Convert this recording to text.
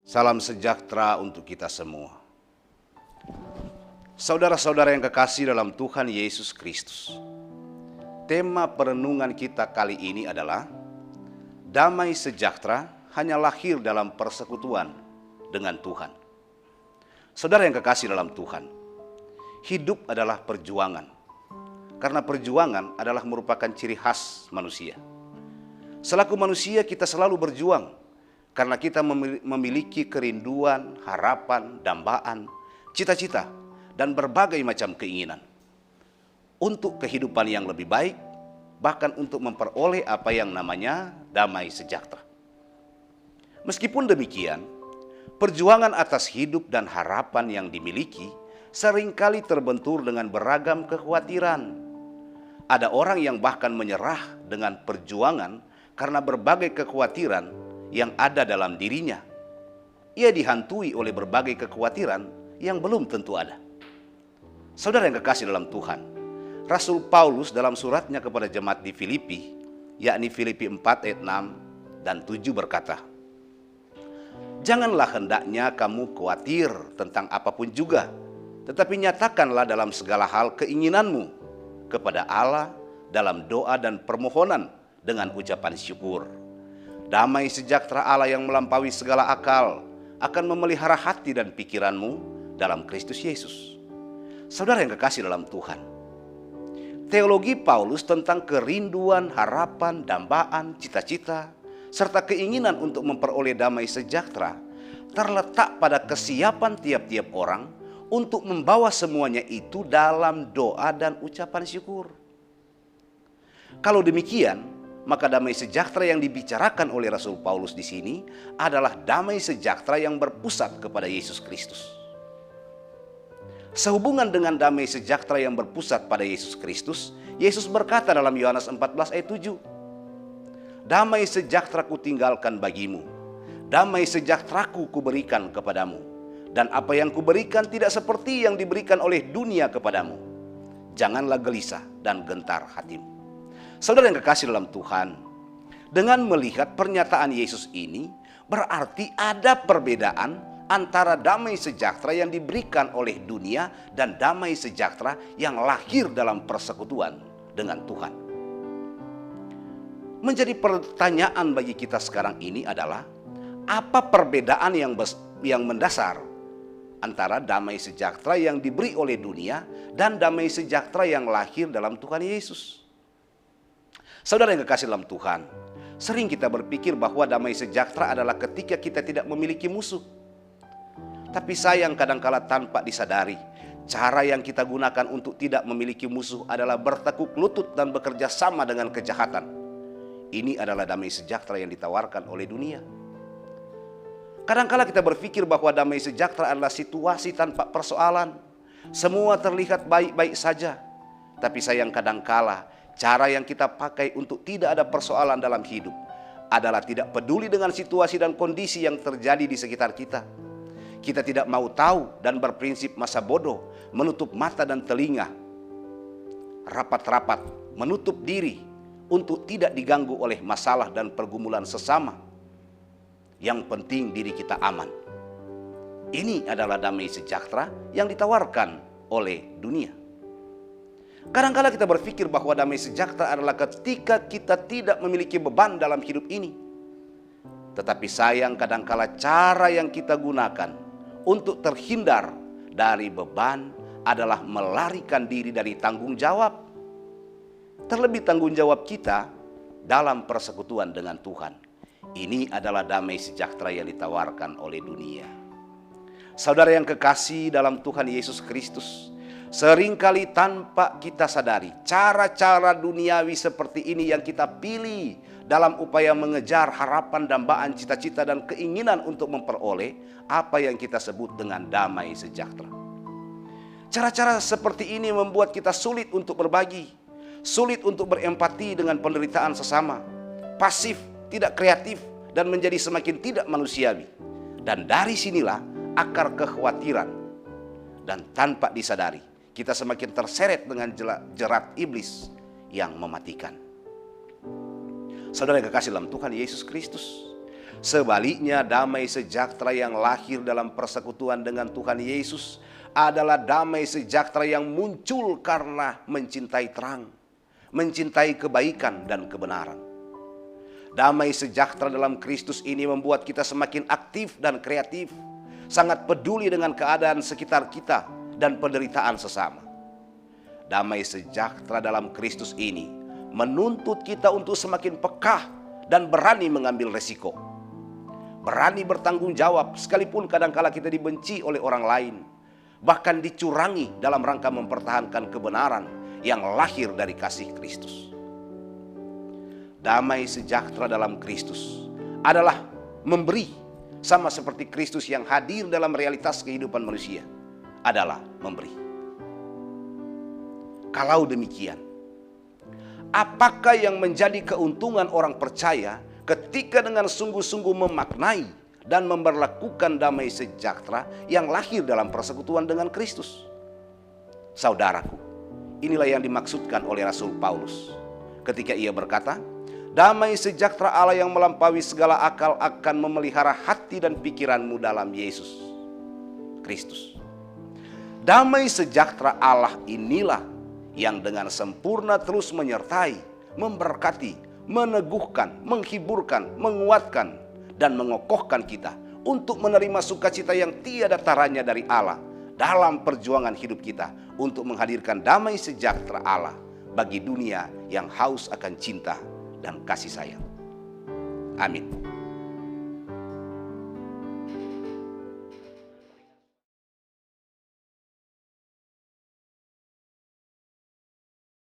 Salam sejahtera untuk kita semua. Saudara-saudara yang kekasih dalam Tuhan Yesus Kristus. Tema perenungan kita kali ini adalah damai sejahtera hanya lahir dalam persekutuan dengan Tuhan. Saudara yang kekasih dalam Tuhan, hidup adalah perjuangan. Karena perjuangan adalah merupakan ciri khas manusia. Selaku manusia kita selalu berjuang karena kita memiliki kerinduan, harapan, dambaan, cita-cita, dan berbagai macam keinginan untuk kehidupan yang lebih baik, bahkan untuk memperoleh apa yang namanya damai sejahtera. Meskipun demikian, perjuangan atas hidup dan harapan yang dimiliki seringkali terbentur dengan beragam kekhawatiran. Ada orang yang bahkan menyerah dengan perjuangan karena berbagai kekhawatiran yang ada dalam dirinya. Ia dihantui oleh berbagai kekhawatiran yang belum tentu ada. Saudara yang kekasih dalam Tuhan, Rasul Paulus dalam suratnya kepada jemaat di Filipi, yakni Filipi 4 ayat 6 dan 7 berkata, "Janganlah hendaknya kamu khawatir tentang apapun juga, tetapi nyatakanlah dalam segala hal keinginanmu kepada Allah dalam doa dan permohonan dengan ucapan syukur. Damai sejahtera Allah yang melampaui segala akal akan memelihara hati dan pikiranmu dalam Kristus Yesus." Saudara yang kekasih dalam Tuhan, teologi Paulus tentang kerinduan, harapan, dambaan, cita-cita, serta keinginan untuk memperoleh damai sejahtera terletak pada kesiapan tiap-tiap orang untuk membawa semuanya itu dalam doa dan ucapan syukur. Kalau demikian, maka damai sejahtera yang dibicarakan oleh Rasul Paulus di sini adalah damai sejahtera yang berpusat kepada Yesus Kristus. Sehubungan dengan damai sejahtera yang berpusat pada Yesus Kristus, Yesus berkata dalam Yohanes 14 ayat 7, "Damai sejahtera kutinggalkan bagimu, damai sejahteraku kuberikan kepadamu, dan apa yang kuberikan tidak seperti yang diberikan oleh dunia kepadamu. Janganlah gelisah dan gentar hatimu." Saudara yang kekasih dalam Tuhan, dengan melihat pernyataan Yesus ini, berarti ada perbedaan antara damai sejahtera yang diberikan oleh dunia dan damai sejahtera yang lahir dalam persekutuan dengan Tuhan. Menjadi pertanyaan bagi kita sekarang ini adalah, apa perbedaan yang mendasar antara damai sejahtera yang diberi oleh dunia dan damai sejahtera yang lahir dalam Tuhan Yesus? Saudara yang kekasih dalam Tuhan, sering kita berpikir bahwa damai sejahtera adalah ketika kita tidak memiliki musuh. Tapi sayang kadangkala tanpa disadari, cara yang kita gunakan untuk tidak memiliki musuh adalah bertekuk lutut dan bekerja sama dengan kejahatan. Ini adalah damai sejahtera yang ditawarkan oleh dunia. Kadangkala kita berpikir bahwa damai sejahtera adalah situasi tanpa persoalan. Semua terlihat baik-baik saja. Tapi sayang kadangkala cara yang kita pakai untuk tidak ada persoalan dalam hidup adalah tidak peduli dengan situasi dan kondisi yang terjadi di sekitar kita. Kita tidak mau tahu dan berprinsip masa bodoh, menutup mata dan telinga, rapat-rapat, menutup diri untuk tidak diganggu oleh masalah dan pergumulan sesama. Yang penting diri kita aman. Ini adalah damai sejahtera yang ditawarkan oleh dunia. Kadang-kala kita berpikir bahwa damai sejahtera adalah ketika kita tidak memiliki beban dalam hidup ini. Tetapi sayang kadangkala cara yang kita gunakan untuk terhindar dari beban adalah melarikan diri dari tanggung jawab. Terlebih tanggung jawab kita dalam persekutuan dengan Tuhan. Ini adalah damai sejahtera yang ditawarkan oleh dunia. Saudara yang kekasih dalam Tuhan Yesus Kristus, seringkali tanpa kita sadari, cara-cara duniawi seperti ini yang kita pilih dalam upaya mengejar harapan, dambaan, cita-cita, dan keinginan untuk memperoleh apa yang kita sebut dengan damai sejahtera. Cara-cara seperti ini membuat kita sulit untuk berbagi, sulit untuk berempati dengan penderitaan sesama, pasif, tidak kreatif, dan menjadi semakin tidak manusiawi. Dan dari sinilah akar kekhawatiran. Dan tanpa disadari, kita semakin terseret dengan jerat iblis yang mematikan. Saudara yang kekasih dalam Tuhan Yesus Kristus, Sebaliknya, damai sejahtera yang lahir dalam persekutuan dengan Tuhan Yesus adalah damai sejahtera yang muncul karena mencintai terang, mencintai kebaikan dan kebenaran. Damai sejahtera dalam Kristus ini membuat kita semakin aktif dan kreatif, sangat peduli dengan keadaan sekitar kita dan penderitaan sesama. Damai sejahtera dalam Kristus ini menuntut kita untuk semakin peka dan berani mengambil resiko. Berani bertanggung jawab sekalipun kadangkala kita dibenci oleh orang lain, bahkan dicurangi dalam rangka mempertahankan kebenaran yang lahir dari kasih Kristus. Damai sejahtera dalam Kristus adalah memberi, sama seperti Kristus yang hadir dalam realitas kehidupan manusia adalah memberi. Kalau demikian, apakah yang menjadi keuntungan orang percaya ketika dengan sungguh-sungguh memaknai dan memberlakukan damai sejahtera yang lahir dalam persekutuan dengan Kristus? Saudaraku, inilah yang dimaksudkan oleh Rasul Paulus ketika ia berkata, damai sejahtera Allah yang melampaui segala akal akan memelihara hati dan pikiranmu dalam Yesus Kristus. Damai sejahtera Allah inilah yang dengan sempurna terus menyertai, memberkati, meneguhkan, menghiburkan, menguatkan, dan mengokohkan kita untuk menerima sukacita yang tiada taranya dari Allah dalam perjuangan hidup kita untuk menghadirkan damai sejahtera Allah bagi dunia yang haus akan cinta dan kasih sayang. Amin.